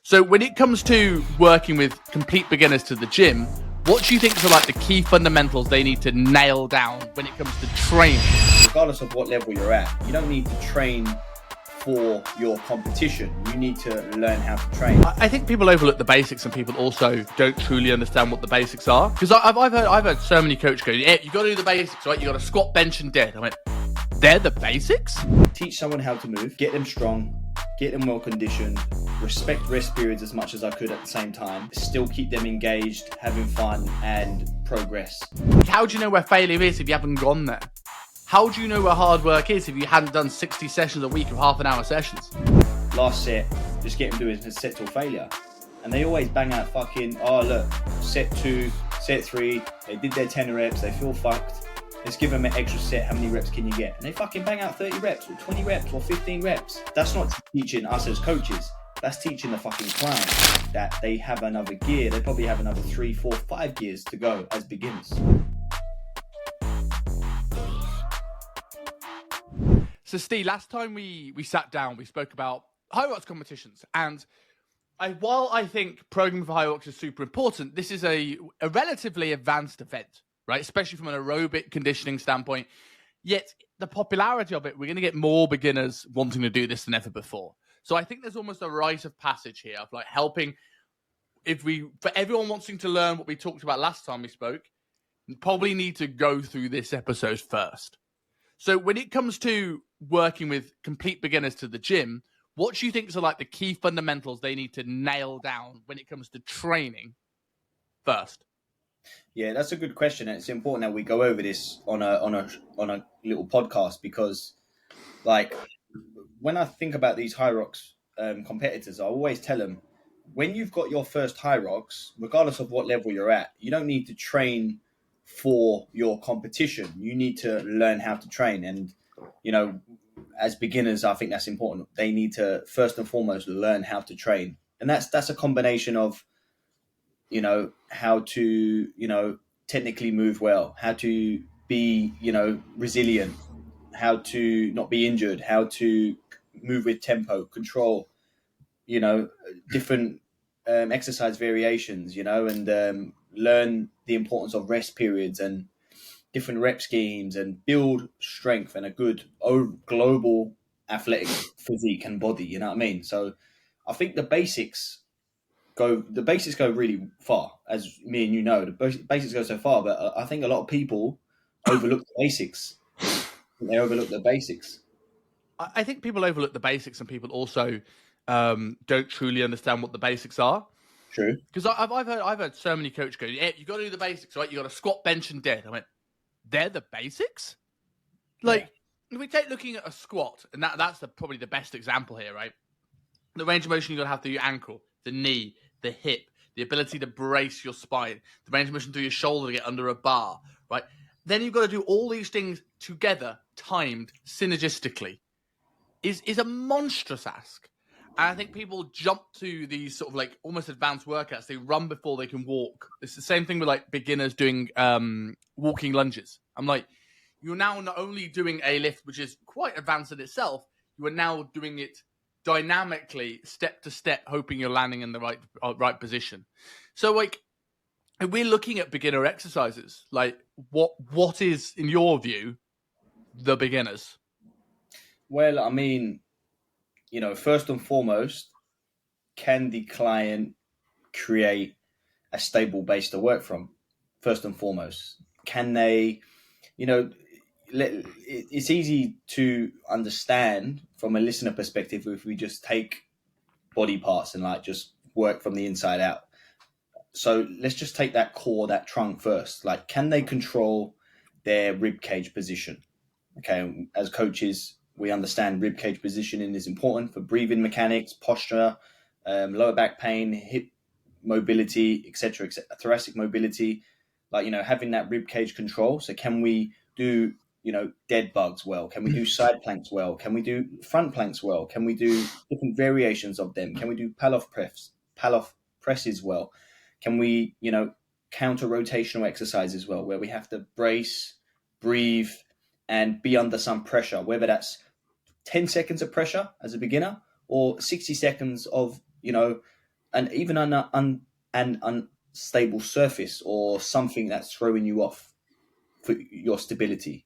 So when it comes to working with complete beginners to the gym, what do you think are like the key fundamentals they need to nail down when it comes to training? Regardless of what level you're at, you don't need to train for your competition. You need to learn how to train. I think people overlook the basics, and people also don't truly understand what the basics are. Because I've heard so many coaches go, "Yeah, you got to do the basics, right? You got to squat, bench, and dead." I went, "They're the basics." Teach someone how to move, get them strong, get them well conditioned, respect rest periods as much as I could at the same time, still keep them engaged, having fun, and progress. How do you know where failure is if you haven't gone there? How do you know where hard work is if you hadn't done 60 sessions a week of half-an-hour sessions? Last set, just get them doing a set till failure. And they always bang out fucking, oh look, set 2, set 3, they did their 10 reps, they feel fucked. Let's give them an extra set, how many reps can you get? And they fucking bang out 30 reps or 20 reps or 15 reps. That's not teaching us as coaches. That's teaching the fucking client that they have another gear. They probably have another 3, 4, 5 gears to go as beginners. So Steve, last time we sat down, we spoke about high rocks competitions. And while I think programming for high rocks is super important, this is a relatively advanced event, right? Especially from an aerobic conditioning standpoint. Yet the popularity of it, we're going to get more beginners wanting to do this than ever before. So I think there's almost a rite of passage here of like helping, for everyone wanting to learn what we talked about last time we spoke, you probably need to go through this episode first. So when it comes to working with complete beginners to the gym, what do you think are like the key fundamentals they need to nail down when it comes to training first? Yeah, that's a good question, and it's important that we go over this on a little podcast because, like, when I think about these high rocks competitors, I always tell them when you've got your first high rocks, regardless of what level you're at, you don't need to train for your competition. You need to learn how to train, and as beginners, I think that's important. They need to first and foremost learn how to train, and that's a combination of how to technically move well, how to be resilient, how to not be injured, how to move with tempo, control, different exercise variations, and learn the importance of rest periods and different rep schemes, and build strength and a good global athletic physique and body. You know what I mean? So I think the basics go really far, as me and the basics go so far, but I think a lot of people overlook the basics. They overlook the basics. I think people overlook the basics, and people also don't truly understand what the basics are. True. Because I've heard so many coaches go, "Yeah, you got to do the basics, right? You got to squat, bench, and dead." I went, "They're the basics." Like, if we take looking at a squat, and that's probably the best example here, right? The range of motion you got to have through your ankle, the knee, the hip, the ability to brace your spine, the range of motion through your shoulder to get under a bar, right? Then you've got to do all these things together, timed, synergistically. Is a monstrous ask. And I think people jump to these sort of like almost advanced workouts. They run before they can walk. It's the same thing with like beginners doing walking lunges. I'm like, you're now not only doing a lift, which is quite advanced in itself, you are now doing it dynamically, step to step, hoping you're landing in the right position. So like, if we're looking at beginner exercises, like what is, in your view, the beginners? Well, I mean, first and foremost, can the client create a stable base to work from? First and foremost, can they, it's easy to understand from a listener perspective if we just take body parts and like just work from the inside out. So let's just take that core, that trunk first. Like, can they control their rib cage position? Okay, as coaches, we understand rib cage positioning is important for breathing mechanics, posture, lower back pain, hip mobility, etc., thoracic mobility. Like, having that rib cage control. So can we do, dead bugs well? Can we do side planks well? Can we do front planks well? Can we do different variations of them? Can we do pull-off presses well? Can we, counter rotational exercises well, where we have to brace, breathe, and be under some pressure, whether that's 10 seconds of pressure as a beginner or 60 seconds of, and even an unstable surface or something that's throwing you off for your stability.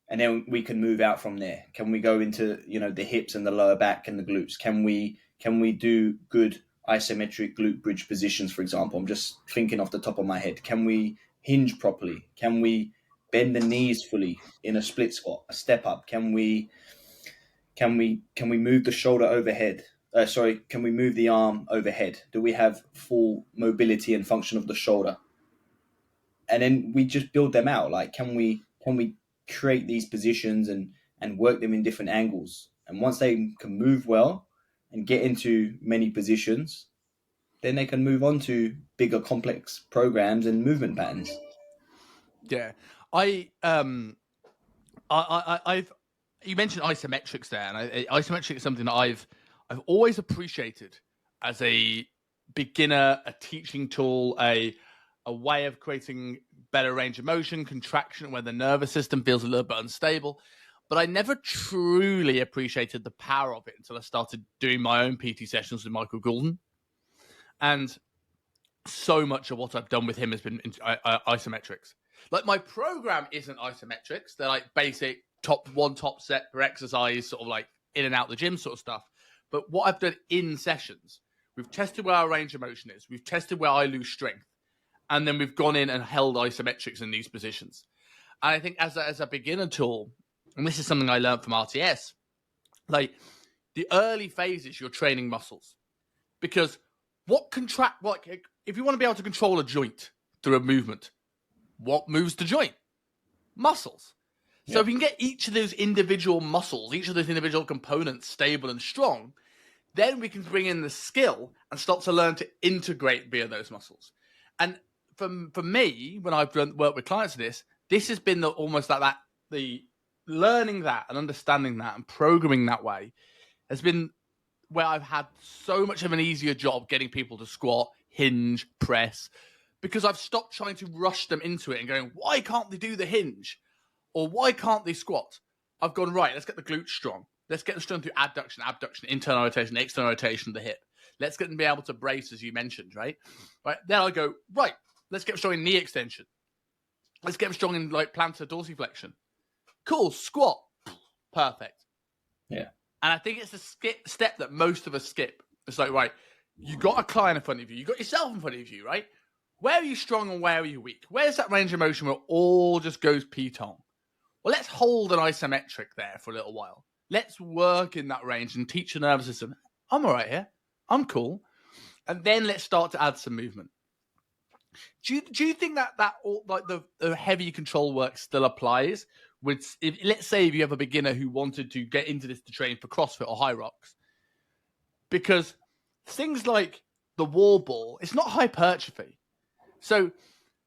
And then we can move out from there. Can we go into, the hips and the lower back and the glutes? Can we do good isometric glute bridge positions, for example? I'm just thinking off the top of my head. Can we hinge properly? Can we bend the knees fully in a split squat, a step up? Can we move the shoulder overhead? Can we move the arm overhead? Do we have full mobility and function of the shoulder? And then we just build them out. Like, can we create these positions and work them in different angles? And once they can move well and get into many positions, then they can move on to bigger complex programs and movement patterns. Yeah. I've you mentioned isometrics there, and isometric is something that I've always appreciated as a beginner, a teaching tool, a way of creating better range of motion, contraction, where the nervous system feels a little bit unstable. But I never truly appreciated the power of it until I started doing my own PT sessions with Michael Goulden. And so much of what I've done with him has been isometrics. Like, my program isn't isometrics. They're like basic top set per exercise, sort of like in and out the gym sort of stuff. But what I've done in sessions, we've tested where our range of motion is. We've tested where I lose strength. And then we've gone in and held isometrics in these positions. And I think as a beginner tool, and this is something I learned from RTS, like, the early phases, you're training muscles. Because if you want to be able to control a joint through a movement, what moves the joint? Muscles. So if we can get each of those individual muscles, each of those individual components stable and strong, then we can bring in the skill and start to learn to integrate via those muscles. And for me, when I've worked with clients of this has been the learning that and understanding that and programming that way has been where I've had so much of an easier job getting people to squat, hinge, press, because I've stopped trying to rush them into it and going, why can't they do the hinge? Or why can't they squat? I've gone, right, let's get the glutes strong. Let's get them strong through adduction, abduction, internal rotation, external rotation of the hip. Let's get them to be able to brace, as you mentioned, right? Then I go, right, let's get them strong in knee extension. Let's get them strong in like plantar dorsiflexion. Cool, squat. Perfect. Yeah. And I think it's the step that most of us skip. It's like, right, you got a client in front of you. You got yourself in front of you, right? Where are you strong and where are you weak? Where's that range of motion where it all just goes piton? Well, let's hold an isometric there for a little while. Let's work in that range and teach the nervous system, I'm all right here. I'm cool. And then let's start to add some movement. Do you think that like the heavy control work still applies? Let's say if you have a beginner who wanted to get into this to train for CrossFit or High Rocks, because things like the wall ball, it's not hypertrophy. So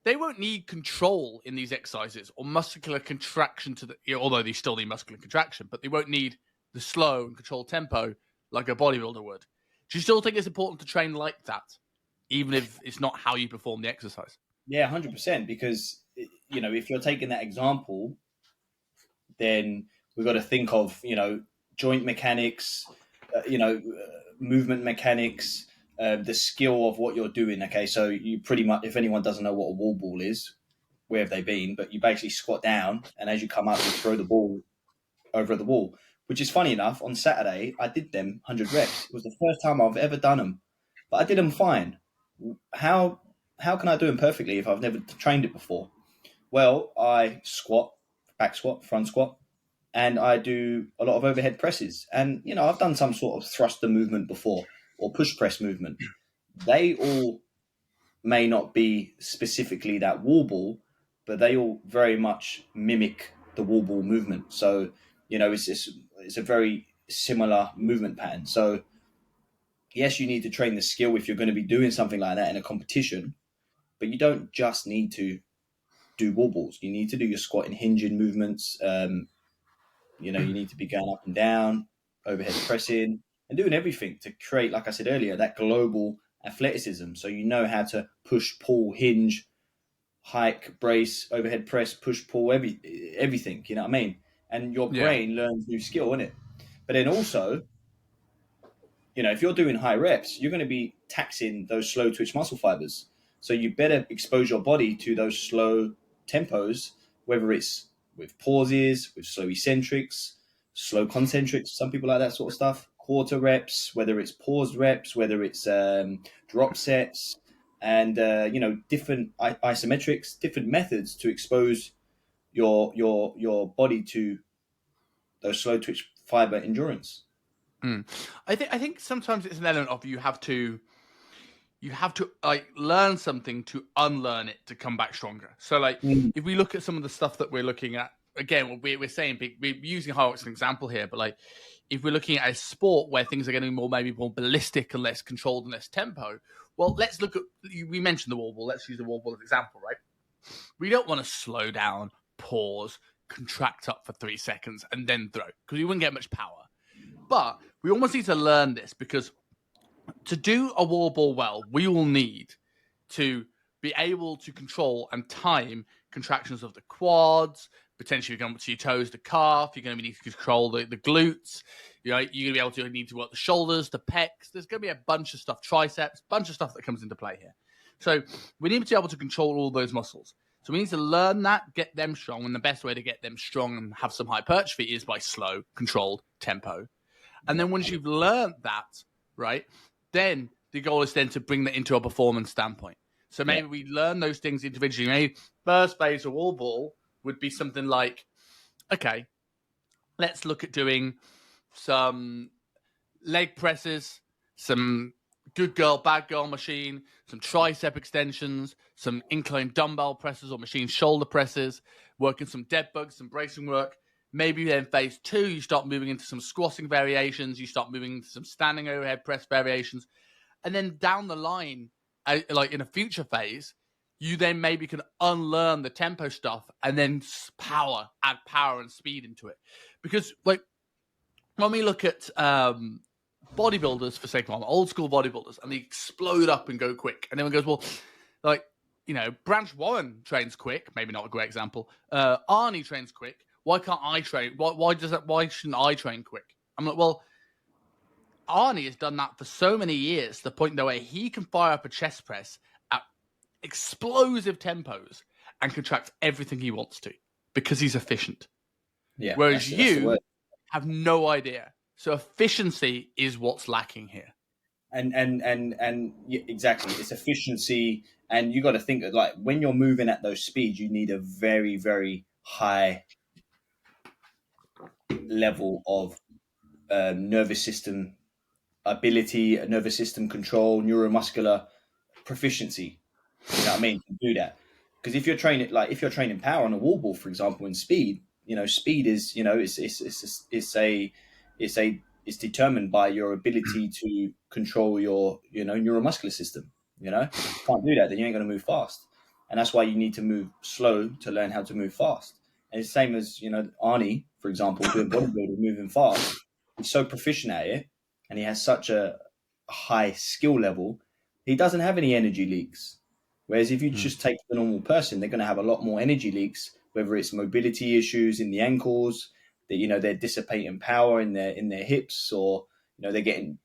they won't need control in these exercises or muscular contraction although they still need muscular contraction, but they won't need the slow and controlled tempo like a bodybuilder would. Do you still think it's important to train like that, even if it's not how you perform the exercise? Yeah, 100%. Because, if you're taking that example, then we've got to think of, joint mechanics, movement mechanics, the skill of what you're doing. Okay, so you pretty much, if anyone doesn't know what a wall ball is, where have they been? But you basically squat down, and as you come up, you throw the ball over the wall. Which is funny enough, on Saturday, I did them 100 reps. It was the first time I've ever done them. But I did them fine. How can I do them perfectly if I've never trained it before? Well, I squat, back squat, front squat, and I do a lot of overhead presses. And, I've done some sort of thruster movement before or push press movement. They all may not be specifically that wall ball, but they all very much mimic the wall ball movement. So, it's a very similar movement pattern. So, yes, you need to train the skill if you're going to be doing something like that in a competition, but you don't just need to do wall balls. You need to do your squat and hinging movements. You need to be going up and down, overhead pressing, and doing everything to create, like I said earlier, that global athleticism. So you know how to push, pull, hinge, hike, brace, overhead press, push, pull, everything. You know what I mean? And your brain learns new skill, innit? But then also, if you're doing high reps, you're going to be taxing those slow twitch muscle fibers. So you better expose your body to those slow tempos, whether it's with pauses, with slow eccentrics, slow concentrics. Some people like that sort of stuff. Quarter reps, whether it's paused reps, whether it's drop sets, and different isometrics, different methods to expose your body to those slow twitch fiber endurance. I think sometimes it's an element of you have to like learn something to unlearn it to come back stronger. So like if we look at some of the stuff that we're looking at, again, we're saying we're using high rocks as an example here, but like if we're looking at a sport where things are getting maybe more ballistic and less controlled and less tempo, well, let's look at, we mentioned the wall ball. Let's use the wall ball as an example, right? We don't want to slow down, pause, contract up for 3 seconds and then throw, because you wouldn't get much power. But we almost need to learn this, because to do a wall ball well, we will need to be able to control and time contractions of the quads. Potentially, you're going to your toes, the calf. You're going to need to control the glutes. You're going to be able to need to work the shoulders, the pecs. There's going to be a bunch of stuff, triceps, bunch of stuff that comes into play here. So we need to be able to control all those muscles. So we need to learn that, get them strong, and the best way to get them strong and have some hypertrophy is by slow, controlled tempo. And then once you've learned that, right, then the goal is then to bring that into a performance standpoint. So maybe we learn those things individually. Maybe first phase of wall ball would be something like, okay, let's look at doing some leg presses, some good girl, bad girl machine, some tricep extensions, some incline dumbbell presses or machine shoulder presses, working some dead bugs, some bracing work. Maybe then phase 2, you start moving into some squatting variations, you start moving into some standing overhead press variations. And then down the line, like in a future phase, you then maybe can unlearn the tempo stuff and then add power and speed into it. Because like when we look at bodybuilders, for sake of argument, old school bodybuilders, and they explode up and go quick. And everyone goes, well, like, Branch Warren trains quick. Maybe not a great example. Arnie trains quick. Why can't I train? Why shouldn't I train quick? I'm like, well, Arnie has done that for so many years, to the point though where he can fire up a chest press at explosive tempos and contract everything he wants to because he's efficient. Yeah. Whereas you have no idea. So efficiency is what's lacking here. And exactly, it's efficiency, and you got to think that, like, when you're moving at those speeds, you need a very, very high level of nervous system ability, nervous system control, neuromuscular proficiency. You know what I mean? To do that, because if you're training power on a wall ball, for example, in speed, speed is it's determined by your ability to control your neuromuscular system. You can't do that, then you ain't going to move fast, and that's why you need to move slow to learn how to move fast. And it's the same as Arnie, for example, doing bodybuilding, moving fast. He's so proficient at it, and he has such a high skill level. He doesn't have any energy leaks. Whereas if you just take the normal person, they're going to have a lot more energy leaks, whether it's mobility issues in the ankles, that they're dissipating power in their hips, or they're getting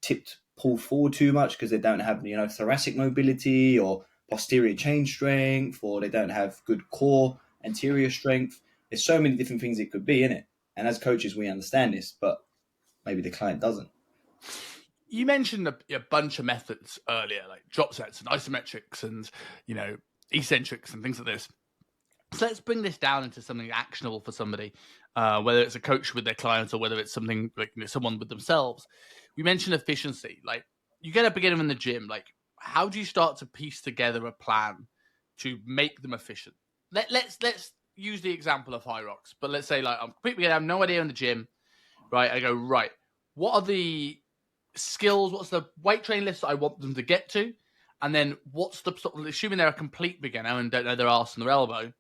pulled forward too much because they don't have thoracic mobility or posterior chain strength, or they don't have good core anterior strength. There's so many different things it could be in it. And as coaches, we understand this, but maybe the client doesn't. You mentioned a bunch of methods earlier, like drop sets and isometrics and, eccentrics and things like this. So let's bring this down into something actionable for somebody, whether it's a coach with their clients or whether it's something like someone with themselves. We mentioned efficiency. Like, you get a beginner in the gym. Like, how do you start to piece together a plan to make them efficient? Let's use the example of high rocks. But let's say, like, I'm completely beginner, I have no idea in the gym, right? I go, right, what are the skills? What's the weight training list that I want them to get to? And then what's the sort of, assuming they're a complete beginner and don't know their arse and their elbow,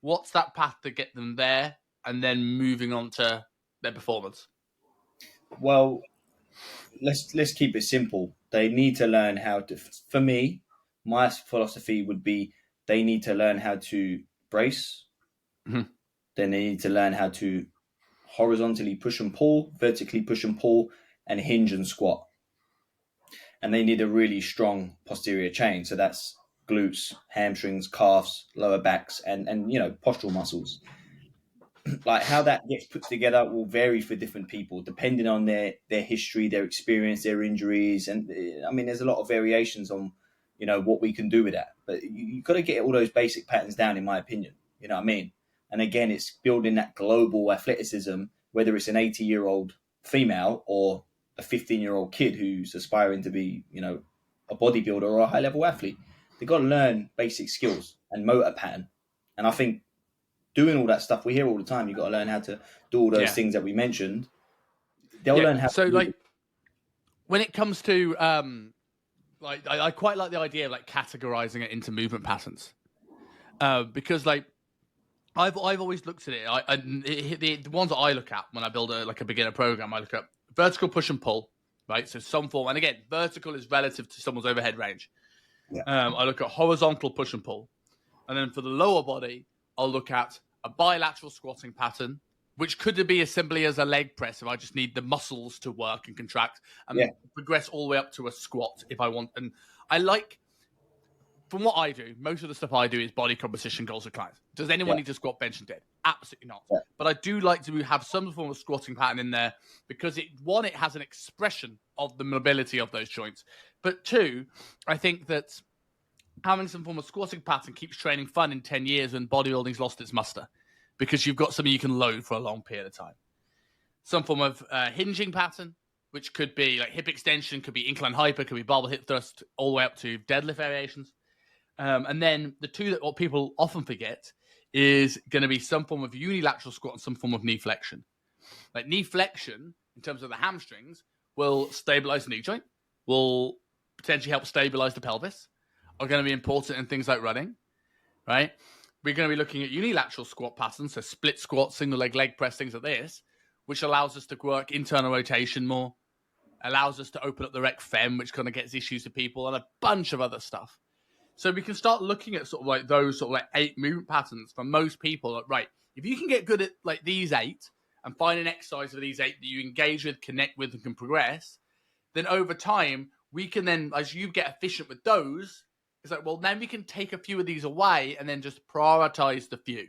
what's that path to get them there and then moving on to their performance? Well, let's keep it simple. They need to learn how to, for me, my philosophy would be they need to learn how to brace. Mm-hmm. Then they need to learn how to horizontally push and pull, vertically push and pull, and hinge and squat. and they need a really strong posterior chain. So that's glutes, hamstrings, calves, lower backs, and postural muscles. Like how that gets put together will vary for different people depending on their history, their experience, their injuries, and I mean there's a lot of variations on what we can do with that. But you've got to get all those basic patterns down, in my opinion. You know what I mean? And again, it's building that global athleticism, whether it's an 80-year-old female or a 15-year-old kid who's aspiring to be a bodybuilder or a high level athlete. They've got to learn basic skills and motor pattern. And I think doing all that stuff we hear all the time, you've got to learn how to do all those things that we mentioned. They'll learn how so to like when it comes to like I quite like the idea of like categorizing it into movement patterns, because like I've always looked at it. The ones that I look at when I build a beginner program, I look at vertical push and pull, right? So some form, and again, vertical is relative to someone's overhead range. Yeah. I look at horizontal push and pull, and then for the lower body, I'll look at a bilateral squatting pattern, which could be as simply as a leg press if I just need the muscles to work and contract, and progress all the way up to a squat if I want. And I like, from what I do, most of the stuff I do is body composition goals for clients. Does anyone need to squat, bench, and dead? Absolutely not. Yeah. But I do like to have some form of squatting pattern in there because it has an expression of the mobility of those joints. But two, I think that having some form of squatting pattern keeps training fun in 10 years when bodybuilding's lost its muster, because you've got something you can load for a long period of time. Some form of hinging pattern, which could be like hip extension, could be incline hyper, could be barbell hip thrust, all the way up to deadlift variations. And then the two that what people often forget is going to be some form of unilateral squat and some form of knee flexion. Like knee flexion, in terms of the hamstrings, will stabilize the knee joint, will potentially help stabilize the pelvis, are going to be important in things like running, right? We're going to be looking at unilateral squat patterns, so split squat, single leg press, things like this, which allows us to work internal rotation more, allows us to open up the rec fem, which kind of gets issues to people, and a bunch of other stuff. So we can start looking at sort of like those sort of like 8 movement patterns for most people. Like, right, if you can get good at like these 8 and find an exercise for these 8 that you engage with, connect with, and can progress, then over time, we can then, as you get efficient with those, it's like, well, then we can take a few of these away and then just prioritize the few.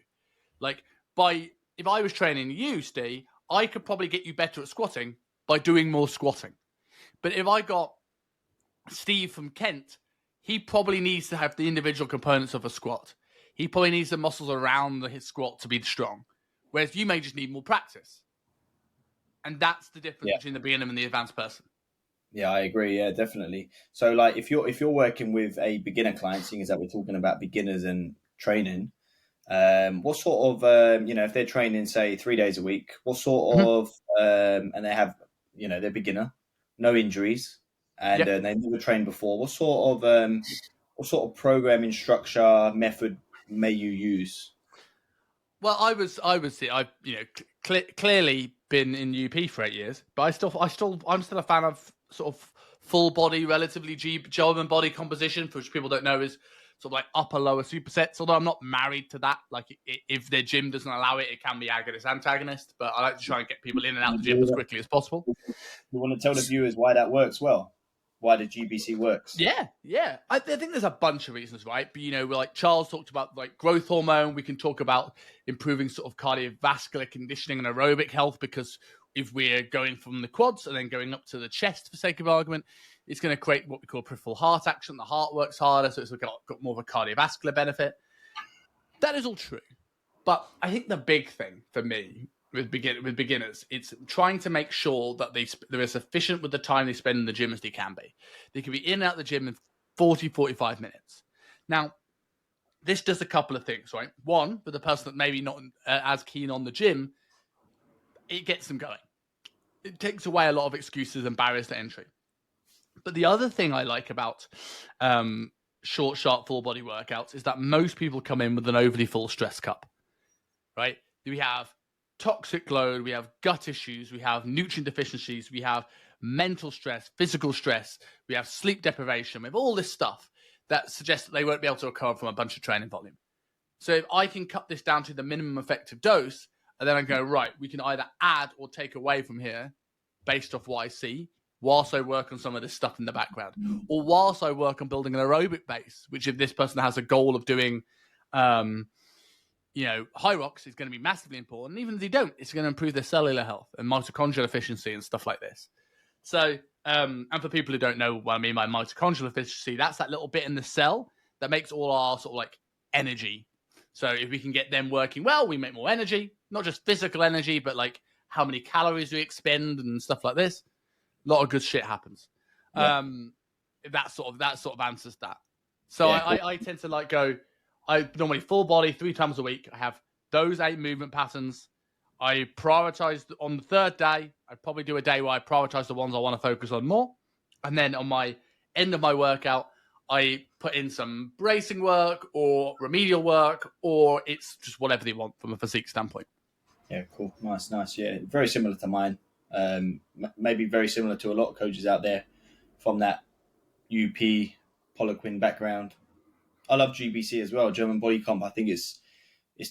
Like, if I was training you, Steve, I could probably get you better at squatting by doing more squatting. But if I got Steve from Kent, he probably needs to have the individual components of a squat. He probably needs the muscles around his squat to be strong. Whereas you may just need more practice. And that's the difference between the beginner and the advanced person. Yeah, I agree. Yeah, definitely. So like if you're working with a beginner client, seeing as that we're talking about beginners and training, what sort of, if they're training, say 3 days a week, what sort of, and they have, they're beginner, no injuries, and they've never trained before, what sort of programming structure method may you use? Well, clearly been in UP for 8 years, but I'm still a fan of sort of full body, relatively job and body composition, which people don't know is sort of like upper lower supersets. Although I'm not married to that. Like if their gym doesn't allow it, it can be agonist antagonist. But I like to try and get people in and out of the gym as quickly as possible. You want to tell the viewers why that works well? Why the GBC works? Yeah. I think there's a bunch of reasons, right? But, like Charles talked about like growth hormone. We can talk about improving sort of cardiovascular conditioning and aerobic health, because if we're going from the quads and then going up to the chest, for sake of argument, it's going to create what we call peripheral heart action. The heart works harder, so it's got more of a cardiovascular benefit. That is all true. But I think the big thing for me with beginners, it's trying to make sure that they're as efficient with the time they spend in the gym as they can be. They can be in and out of the gym in 40, 45 minutes. Now, this does a couple of things, right? One, for the person that maybe not as keen on the gym, it gets them going. It takes away a lot of excuses and barriers to entry. But the other thing I like about short, sharp, full body workouts is that most people come in with an overly full stress cup, right? We have toxic load, we have gut issues, we have nutrient deficiencies, we have mental stress, physical stress, we have sleep deprivation, we have all this stuff that suggests that they won't be able to recover from a bunch of training volume. So if I can cut this down to the minimum effective dose, and then I go, right, we can either add or take away from here based off what I see, whilst I work on some of this stuff in the background, or whilst I work on building an aerobic base, which if this person has a goal of doing, high rocks is going to be massively important. Even if they don't, it's going to improve their cellular health and mitochondrial efficiency and stuff like this. So, and for people who don't know what I mean by mitochondrial efficiency, that's that little bit in the cell that makes all our sort of like energy. So if we can get them working well, we make more energy, not just physical energy, but like how many calories we expend and stuff like this. A lot of good shit happens. Yeah. That sort of answers that. So I tend to like go, I normally full body 3 times a week. I have those 8 movement patterns. I prioritize on the 3rd day. I probably do a day where I prioritize the ones I want to focus on more. And then on my end of my workout, I put in some bracing work or remedial work, or it's just whatever they want from a physique standpoint. Yeah, cool. Nice. Yeah, very similar to mine. Maybe very similar to a lot of coaches out there from that UP Poliquin background. I love GBC as well, German Body Comp. I think it's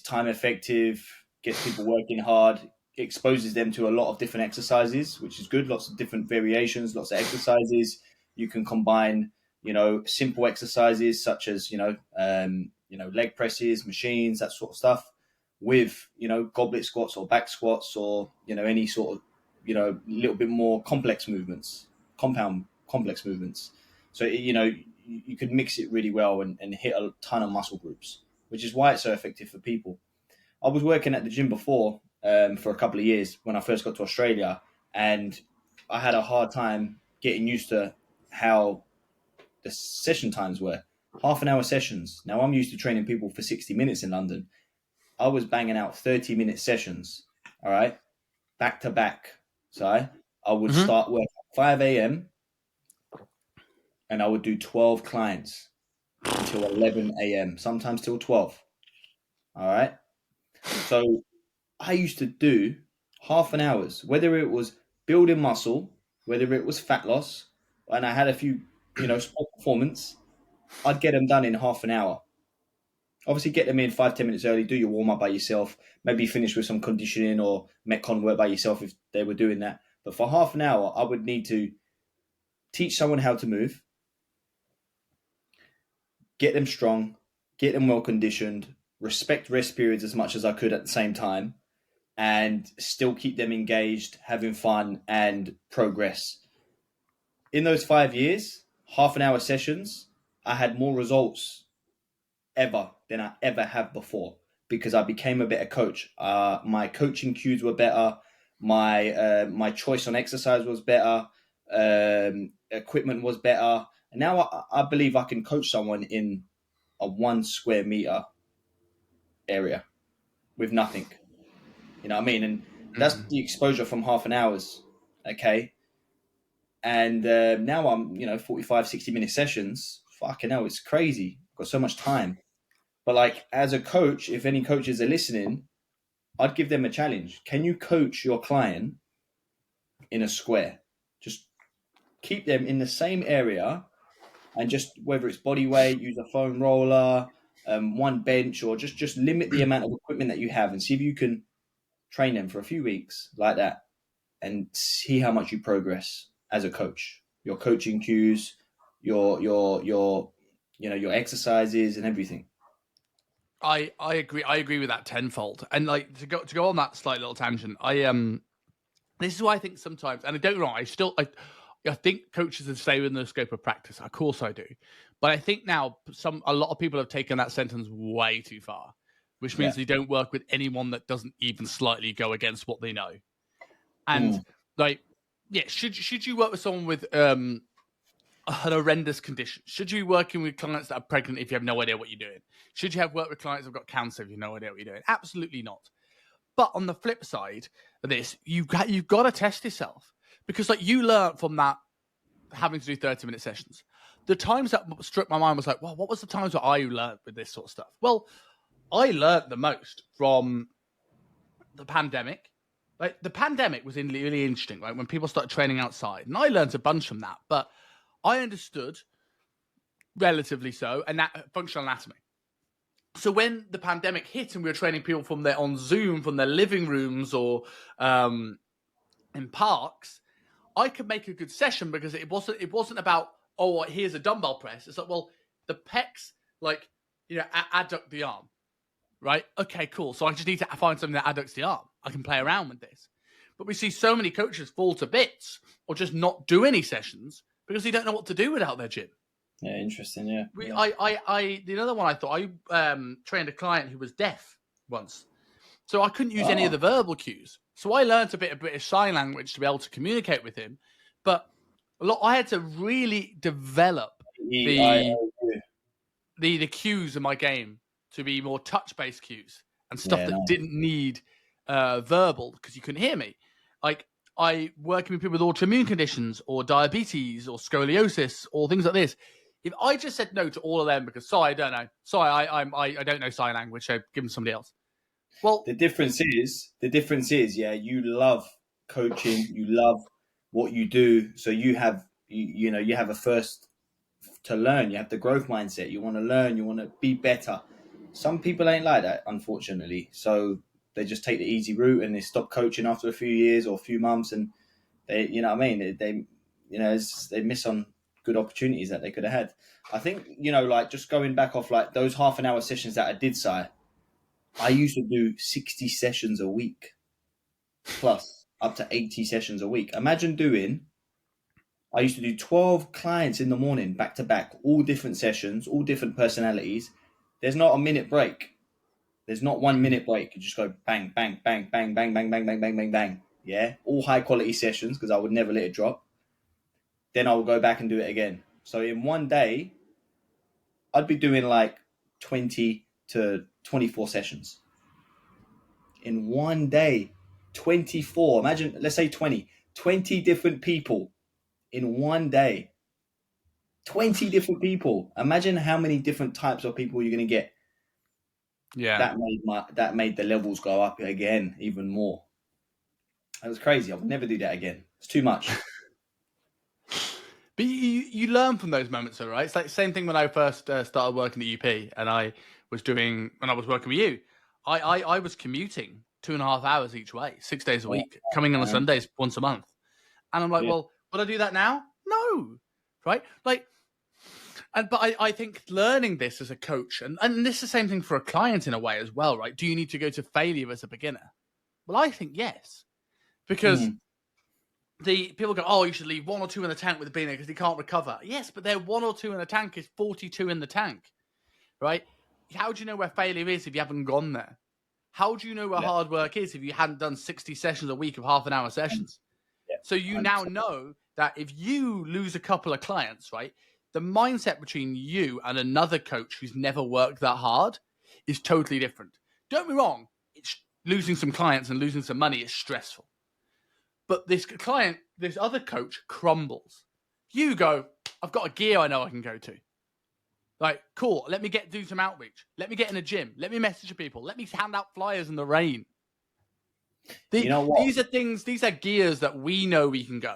time effective, gets people working hard, exposes them to a lot of different exercises, which is good. Lots of different variations, lots of exercises. You can combine, simple exercises such as, leg presses, machines, that sort of stuff with, goblet squats or back squats or, any sort of, little bit more complex movements, complex movements. So, you could mix it really well and hit a ton of muscle groups, which is why it's so effective for people. I was working at the gym before for a couple of years when I first got to Australia, and I had a hard time getting used to how the session times were. Half-an-hour sessions. Now, I'm used to training people for 60 minutes in London. I was banging out 30-minute sessions, all right, back to back. So I would start work at 5 a.m. and I would do 12 clients until 11 a.m., sometimes till 12. All right. So I used to do half an hour's, whether it was building muscle, whether it was fat loss, and I had a few, sport performance, I'd get them done in half an hour. Obviously, get them in 5-10 minutes early, do your warm up by yourself, maybe finish with some conditioning or Metcon work by yourself if they were doing that. But for half an hour, I would need to teach someone how to move, get them strong, get them well conditioned, respect rest periods as much as I could at the same time, and still keep them engaged, having fun, and progress. In those 5 years, half an hour sessions, I had more results ever than I ever have before because I became a better coach. My coaching cues were better. My choice on exercise was better. Equipment was better. And now I believe I can coach someone in a 1 square meter area with nothing. You know what I mean? And that's the exposure from half an hour's, okay? And now I'm, 45, 60-minute sessions. Fucking hell, it's crazy. I've got so much time. But like, as a coach, if any coaches are listening, I'd give them a challenge. Can you coach your client in a square? Just keep them in the same area and just, whether it's body weight, use a foam roller, 1 bench, or just limit the amount of equipment that you have and see if you can train them for a few weeks like that and see how much you progress as a coach. Your coaching cues, your exercises and everything. I agree with that tenfold. And like to go on that slight little tangent, this is why I think sometimes, and I don't know, I think coaches should stay within the scope of practice. Of course I do. But I think now a lot of people have taken that sentence way too far, which means they don't work with anyone that doesn't even slightly go against what they know. And should you work with someone with an horrendous condition? Should you be working with clients that are pregnant if you have no idea what you're doing? Should you have worked with clients who've got cancer if you have no idea what you're doing? Absolutely not. But on the flip side of this, you've got to test yourself because like you learn from that having to do 30-minute sessions. The times that struck my mind was like, well, what was the times that I learned with this sort of stuff? Well, I learned the most from the pandemic. Like the pandemic was really interesting, right? When people started training outside, and I learned a bunch from that. But I understood, relatively so, and that functional anatomy. So when the pandemic hit and we were training people on Zoom from their living rooms or in parks, I could make a good session because it wasn't about, oh, here's a dumbbell press. It's like, well, the pecs, like, adduct the arm, right? Okay, cool. So I just need to find something that adducts the arm. I can play around with this. But we see so many coaches fall to bits or just not do any sessions because they don't know what to do without their gym. Yeah, interesting. Yeah. The other one I thought, I trained a client who was deaf once. So I couldn't use any of the verbal cues. So I learned a bit of British Sign Language to be able to communicate with him. But I had to really develop the cues in my game to be more touch-based cues and stuff that didn't need verbal because you couldn't hear me. Like I working with people with autoimmune conditions or diabetes or scoliosis or things like this. If I just said no to all of them because I don't know, I don't know sign language, so give them somebody else. Well, the difference is, yeah, you love coaching, you love what you do, so you have a first to learn. You have the growth mindset. You want to learn. You want to be better. Some people ain't like that, unfortunately. So they just take the easy route and they stop coaching after a few years or a few months, and they, they miss on good opportunities that they could have had. I think, like just going back off like those half an hour sessions that I did, I used to do 60 sessions a week, plus up to 80 sessions a week. Imagine I used to do 12 clients in the morning, back to back, all different sessions, all different personalities. There's not a minute break. There's not 1 minute break. You just go bang, bang, bang, bang, bang, bang, bang, bang, bang, bang, bang. Yeah, all high quality sessions because I would never let it drop. Then I will go back and do it again. So in one day, I'd be doing like 20 to 24 sessions. In one day, 24. Imagine, let's say 20 different people in one day. 20 different people. Imagine how many different types of people you're going to get. Yeah. That made the levels go up again, even more. That was crazy. I would never do that again. It's too much. But you learn from those moments, though, right? It's like the same thing when I first started working at UP, and when I was working with you, I was commuting 2.5 hours each way, 6 days a week, coming on Sundays once a month. And I'm like, well, would I do that now? No. Right? Like, but I think learning this as a coach, and this is the same thing for a client in a way as well, right? Do you need to go to failure as a beginner? Well, I think yes. Because the people go, oh, you should leave 1 or 2 in the tank with the beginner because he can't recover. Yes, but their 1 or 2 in the tank is 42 in the tank, right? How do you know where failure is if you haven't gone there? How do you know where hard work is if you hadn't done 60 sessions a week of half-an-hour sessions? So you 100%. Now know that if you lose a couple of clients, right, the mindset between you and another coach who's never worked that hard is totally different. Don't be wrong. It's losing some clients and losing some money is stressful. But this other coach crumbles. You go, I've got a gear I know I can go to. Like, cool, let me do some outreach. Let me get in a gym. Let me message people. Let me hand out flyers in the rain. You know what? These are gears that we know we can go,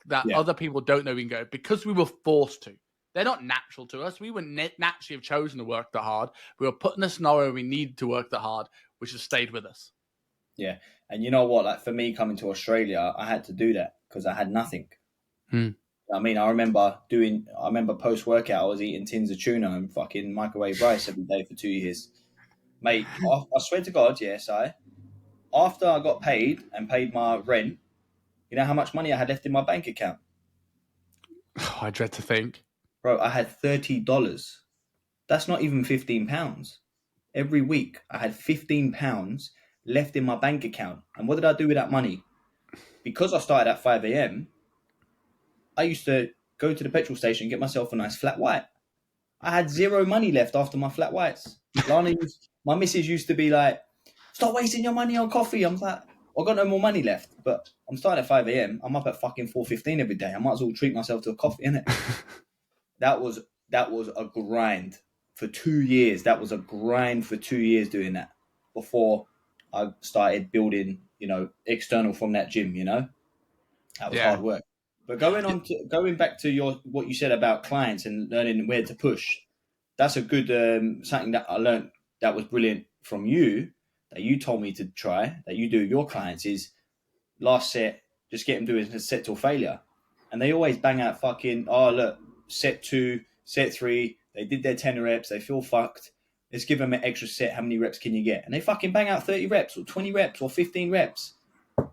that other people don't know we can go because we were forced to. They're not natural to us. We wouldn't naturally have chosen to work that hard. We were put in a scenario we needed to work that hard, which has stayed with us. Yeah. And you know what? Like for me coming to Australia, I had to do that because I had nothing. I mean, I remember post-workout, I was eating tins of tuna and fucking microwave rice every day for 2 years. Mate, I swear to God, after I got paid and paid my rent, you know how much money I had left in my bank account? I dread to think. Bro, I had $30. That's not even £15. Every week, I had £15 left in my bank account. And what did I do with that money? Because I started at 5 a.m., I used to go to the petrol station and get myself a nice flat white. I had zero money left after my flat whites. My missus used to be like, stop wasting your money on coffee. I'm like, I've got no more money left. But I'm starting at 5 a.m. I'm up at fucking 4:15 every day. I might as well treat myself to a coffee, innit? That was a grind for 2 years. That was a grind for 2 years doing that before I started building, external from that gym, That was hard work. But going back to what you said about clients and learning where to push, that's a good something that I learned that was brilliant from you, that you told me to try, that you do with your clients is last set, just get them doing a set till failure. And they always bang out fucking, oh, look, set 2, set 3, they did their 10 reps, they feel fucked. Let's give them an extra set. How many reps can you get? And they fucking bang out 30 reps or 20 reps or 15 reps. Yeah.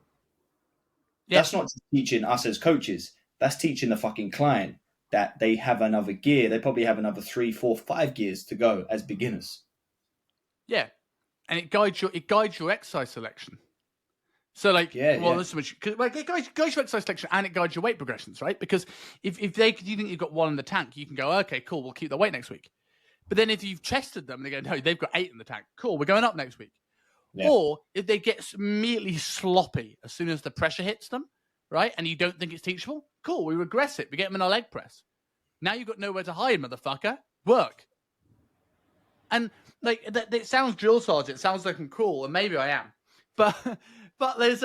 That's not teaching us as coaches. That's teaching the fucking client that they have another gear. They probably have another 3, 4, 5 gears to go as beginners. Yeah. And it guides your exercise selection. So it guides your exercise selection and it guides your weight progressions, right? Because if you think you've got 1 in the tank, you can go, okay, cool, we'll keep the weight next week. But then if you've tested them and they go, no, they've got 8 in the tank, cool, we're going up next week. Yeah. Or if they get immediately sloppy as soon as the pressure hits them, right? And you don't think it's teachable, cool, we regress it. We get them in a leg press. Now you've got nowhere to hide, motherfucker. Work. And it sounds drill sergeant, it sounds like I'm cool, and maybe I am. But there's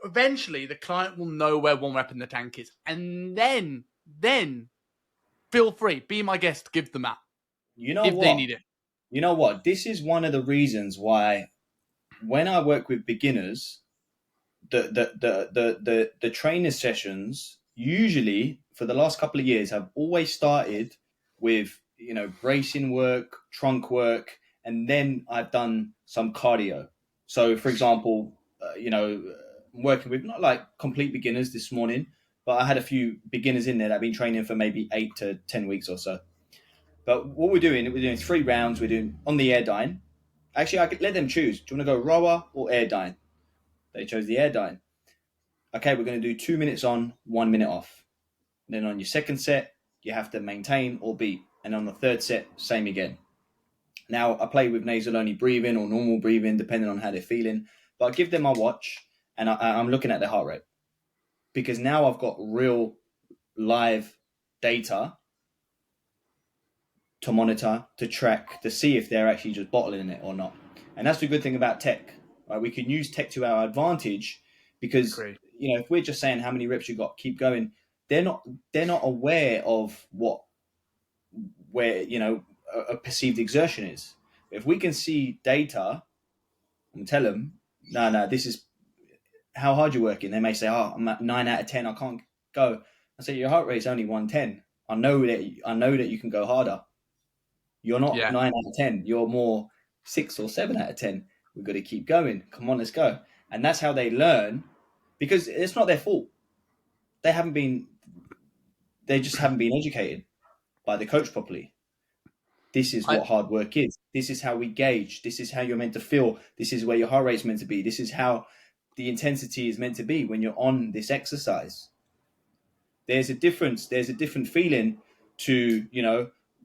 eventually the client will know where 1 rep in the tank is. And then feel free, be my guest, give them that. You know if what? They need it. You know what? This is one of the reasons why when I work with beginners, the trainer sessions usually for the last couple of years have always started with, bracing work, trunk work, and then I've done some cardio. So, for example, I'm working with not like complete beginners this morning, but I had a few beginners in there that have been training for maybe 8 to 10 weeks or so. But what we're doing 3 rounds. We're doing on the air dyne. Actually, I could let them choose. Do you want to go rower or air dyne? They chose the air dyne. Okay, we're going to do 2 minutes on, 1 minute off. And then on your second set, you have to maintain or beat. And on the third set, same again. Now, I play with nasal-only breathing or normal breathing, depending on how they're feeling. But I give them my watch, and I'm looking at their heart rate. Because now I've got real live data to monitor, to track, to see if they're actually just bottling it or not. And that's the good thing about tech. Right? We can use tech to our advantage because, if we're just saying how many reps you got, keep going, they're not aware of where a perceived exertion is. If we can see data and tell them, no, this is how hard you're working. They may say, I'm at 9 out of 10. I can't go. I say, your heart rate is only 110. I know that you can go harder. You're not 9 out of 10. You're more 6 or 7 out of 10. We've got to keep going. Come on, let's go. And that's how they learn, because it's not their fault. They just haven't been educated by the coach properly. This is what hard work is. This is how we gauge. This is how you're meant to feel. This is where your heart rate is meant to be. This is how the intensity is meant to be when you're on this exercise. There's a difference. There's a different feeling to,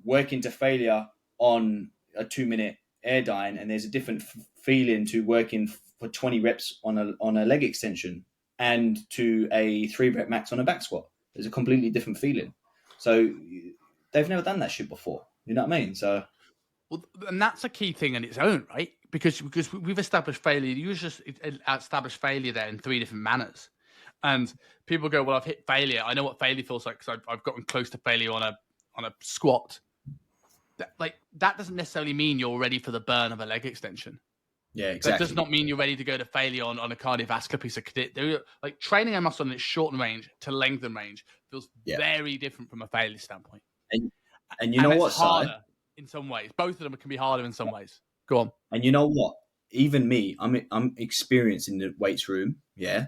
working to failure on a 2-minute air dyne, and there's a different feeling to working for 20 reps on a leg extension and to a 3-rep max on a back squat. There's a completely different feeling. So they've never done that shit before. You know what I mean? So, well, and that's a key thing in its own, right? Because we've established failure. You just established failure there in 3 different manners, and people go, "Well, I've hit failure. I know what failure feels like because I've gotten close to failure on a squat." That doesn't necessarily mean you're ready for the burn of a leg extension. Yeah, exactly. That does not mean you're ready to go to failure on a cardiovascular piece of kit. Like training a muscle in its shorten range to lengthen range feels very different from a failure standpoint. And you know what, harder in some ways. Both of them can be harder in some ways. Go on. And you know what? Even me, I'm experienced in the weights room. Yeah,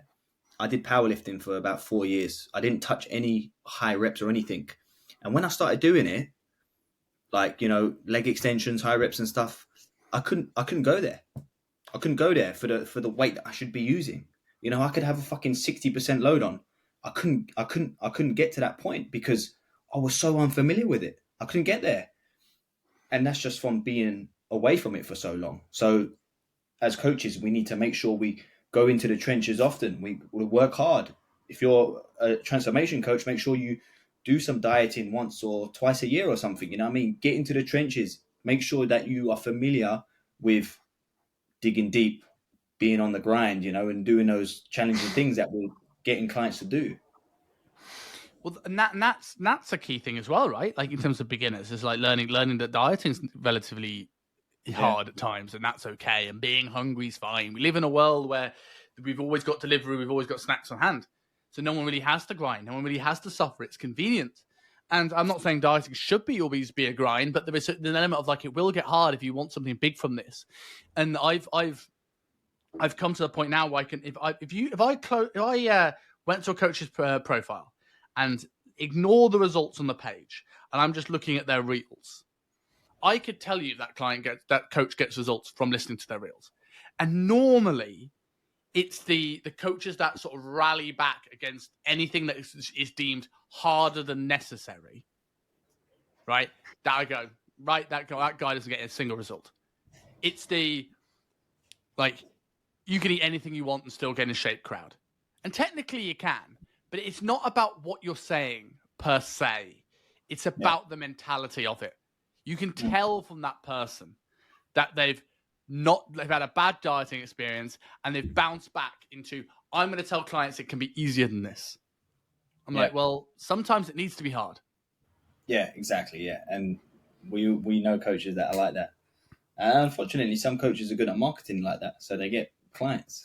I did powerlifting for about 4 years. I didn't touch any high reps or anything. And when I started doing it, leg extensions, high reps and stuff, I couldn't go there. I couldn't go there for the weight that I should be using. I could have a fucking 60% load on. I couldn't get to that point because I was so unfamiliar with it. I couldn't get there. And that's just from being away from it for so long. So as coaches, we need to make sure we go into the trenches often. We work hard. If you're a transformation coach, make sure you do some dieting once or twice a year or something. Get into the trenches. Make sure that you are familiar with digging deep, being on the grind, and doing those challenging things that we're getting clients to do. Well, and that's a key thing as well, right? Like in terms of beginners, it's like learning that dieting's relatively hard at times, and that's okay. And being hungry is fine. We live in a world where we've always got delivery, we've always got snacks on hand. So no one really has to grind. No one really has to suffer. It's convenient. And I'm not saying dieting should always be a grind, but there is an element of like, it will get hard if you want something big from this. And I've come to the point now where I can, if I went to a coach's profile and ignore the results on the page, and I'm just looking at their reels, I could tell you that coach gets results from listening to their reels. And normally it's the coaches that sort of rally back against anything that is deemed harder than necessary, right? That I go, right, that guy doesn't get a single result. It's the, like, you can eat anything you want and still get in shape crowd. And technically you can, but it's not about what you're saying per se. It's about the mentality of it. You can tell from that person that they've had a bad dieting experience and they've bounced back into, I'm going to tell clients it can be easier than this. I'm like, well, sometimes it needs to be hard. Yeah, exactly. Yeah. And we know coaches that are like that. And unfortunately, some coaches are good at marketing like that. So they get clients.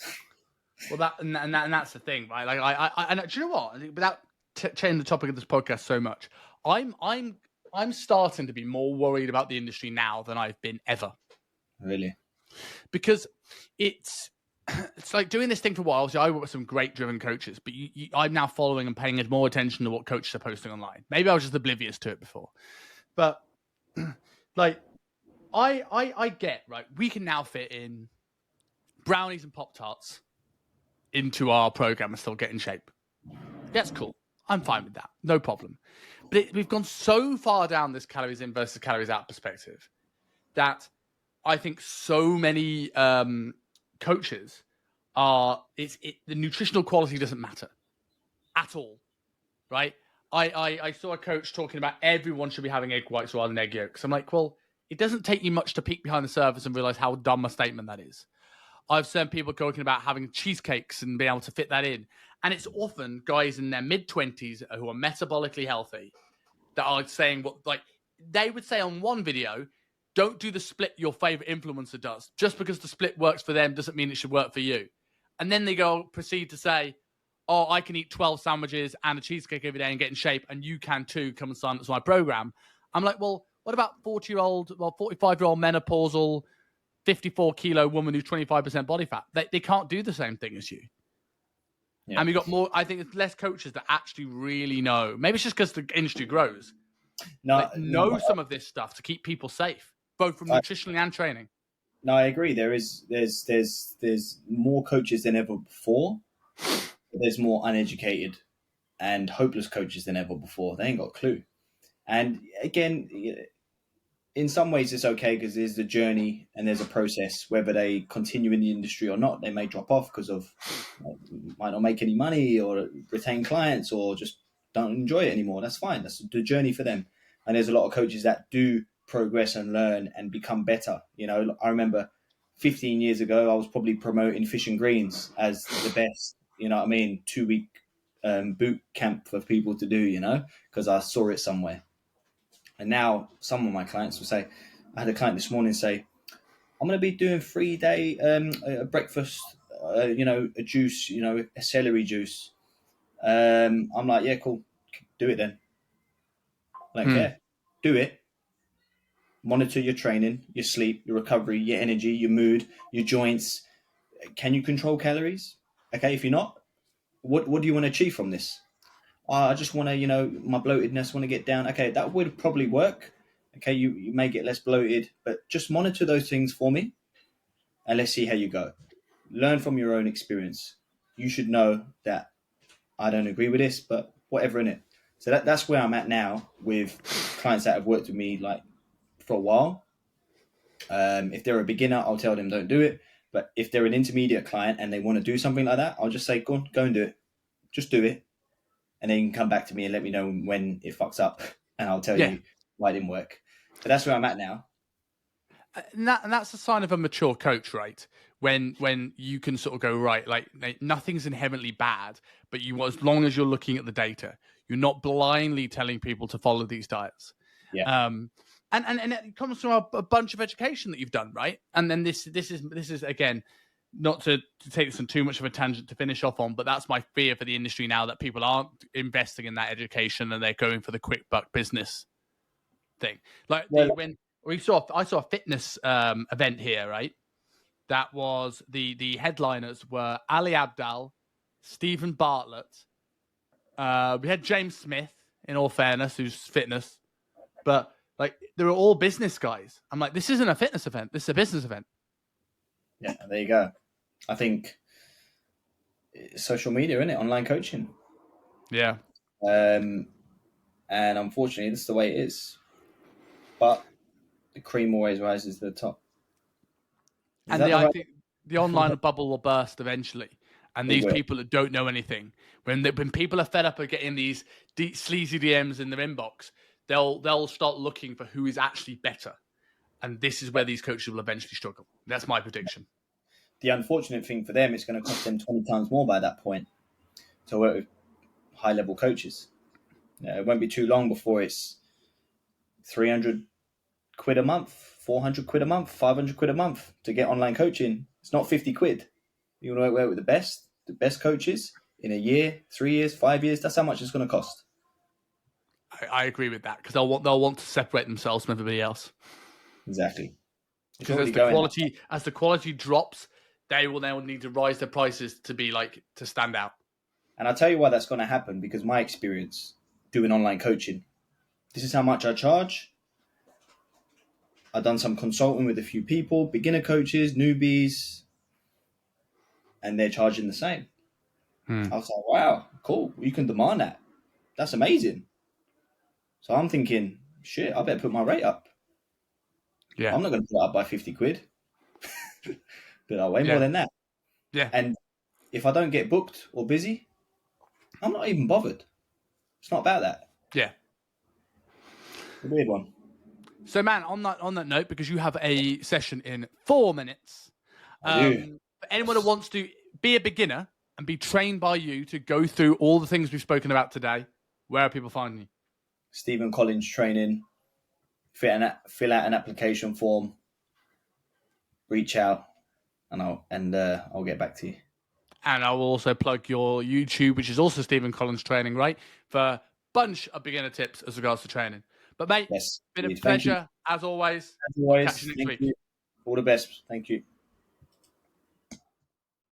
Well, that's the thing, right? Like, I do you know what? Without changing the topic of this podcast so much, I'm starting to be more worried about the industry now than I've been ever. Really? Because it's like doing this thing for a while. So I work with some great driven coaches, but I'm now following and paying more attention to what coaches are posting online. Maybe I was just oblivious to it before, but like I get, right, we can now fit in brownies and Pop-Tarts into our program and still get in shape. That's cool. I'm fine with that. No problem. But we've gone so far down this calories in versus calories out perspective that I think so many coaches the nutritional quality doesn't matter at all, right? I saw a coach talking about everyone should be having egg whites rather than egg yolks. I'm like, well, it doesn't take you much to peek behind the surface and realize how dumb a statement that is. I've seen people talking about having cheesecakes and being able to fit that in. And it's often guys in their mid-20s who are metabolically healthy that are saying what, like, they would say on one video, don't do the split your favorite influencer does. Just because the split works for them doesn't mean it should work for you. And then they proceed to say, oh, I can eat 12 sandwiches and a cheesecake every day and get in shape, and you can too. Come and sign up to my program. I'm like, well, what about 45-year-old menopausal 54-kilo woman who's 25% body fat? They can't do the same thing as you. Yeah. And we got more, I think it's less coaches that actually really know. Maybe it's just because the industry grows. No, some of this stuff to keep people safe, both from nutritionally and training. No, I agree. There's more coaches than ever before. There's more uneducated and hopeless coaches than ever before. They ain't got a clue. And again, in some ways it's okay because there's the journey and there's a process. Whether they continue in the industry or not, they may drop off because of might not make any money or retain clients or just don't enjoy it anymore. That's fine. That's the journey for them. And there's a lot of coaches that do progress and learn and become better. You know, I remember 15 years ago, I was probably promoting fish and greens as the best, you know what I mean, 2-week boot camp for people to do, you know, because I saw it somewhere. And now some of my clients will say, I had a client this morning say, I'm going to be doing 3-day breakfast, a juice, a celery juice. I'm like, yeah, cool. Do it then. I don't care. Do it. Monitor your training, your sleep, your recovery, your energy, your mood, your joints. Can you control calories? Okay, if you're not, what do you want to achieve from this? I just want to, my bloatedness, want to get down. Okay, that would probably work. Okay, you may get less bloated, but just monitor those things for me and let's see how you go. Learn from your own experience. You should know that I don't agree with this, but whatever in it. So that's where I'm at now with clients that have worked with me like for a while. If they're a beginner, I'll tell them don't do it. But if they're an intermediate client and they want to do something like that, I'll just say, go and do it. Just do it. And then you can come back to me and let me know when it fucks up. And I'll tell you why it didn't work. But that's where I'm at now. And that's a sign of a mature coach, right? When you can sort of go, right, like nothing's inherently bad, but as long as you're looking at the data, you're not blindly telling people to follow these diets. Yeah. And it comes from a bunch of education that you've done, right? And then this is again, not to take this on too much of a tangent to finish off on, but that's my fear for the industry now, that people aren't investing in that education and they're going for the quick buck business thing. Like when I saw a fitness event here, right? That was the headliners were Ali Abdal, Stephen Bartlett. We had James Smith, in all fairness, who's fitness, but like they were all business guys. I'm like, this isn't a fitness event. This is a business event. Yeah, there you go. I think social media, isn't it? Online coaching. Yeah. And unfortunately, this is the way it is. But the cream always rises to the top. I think the online bubble will burst eventually. And these people that don't know anything, when people are fed up of getting these sleazy DMs in their inbox, they'll start looking for who is actually better. And this is where these coaches will eventually struggle. That's my prediction. The unfortunate thing for them, it's going to cost them 20 times more by that point to work with high-level coaches. It won't be too long before it's 300 quid a month, 400 quid a month, 500 quid a month to get online coaching. It's not 50 quid. You want to work with the best coaches in a year, 3 years, 5 years. That's how much it's going to cost. I agree with that, because they'll want to separate themselves from everybody else. Exactly. Because as the quality drops, they will now need to rise their prices to stand out. And I'll tell you why that's going to happen, because my experience doing online coaching, this is how much I charge. I've done some consulting with a few people, beginner coaches, newbies, and they're charging the same. I was like, wow, cool. You can demand that. That's amazing. So I'm thinking, shit, I better put my rate up. Yeah. I'm not going to put it up by 50 quid. But way more than that. Yeah. And if I don't get booked or busy, I'm not even bothered. It's not about that. Yeah. It's a weird one. So, man, on that note, because you have a session in 4 minutes, for anyone who wants to be a beginner and be trained by you to go through all the things we've spoken about today, where are people finding you? Stephen Collins Training. Fill out an application form. Reach out, and I'll get back to you. And I will also plug your YouTube, which is also Stephen Collins Training, right? For a bunch of beginner tips as regards to training. But, mate, yes, been a pleasure, as always. As always, Catch you next week. All the best. Thank you.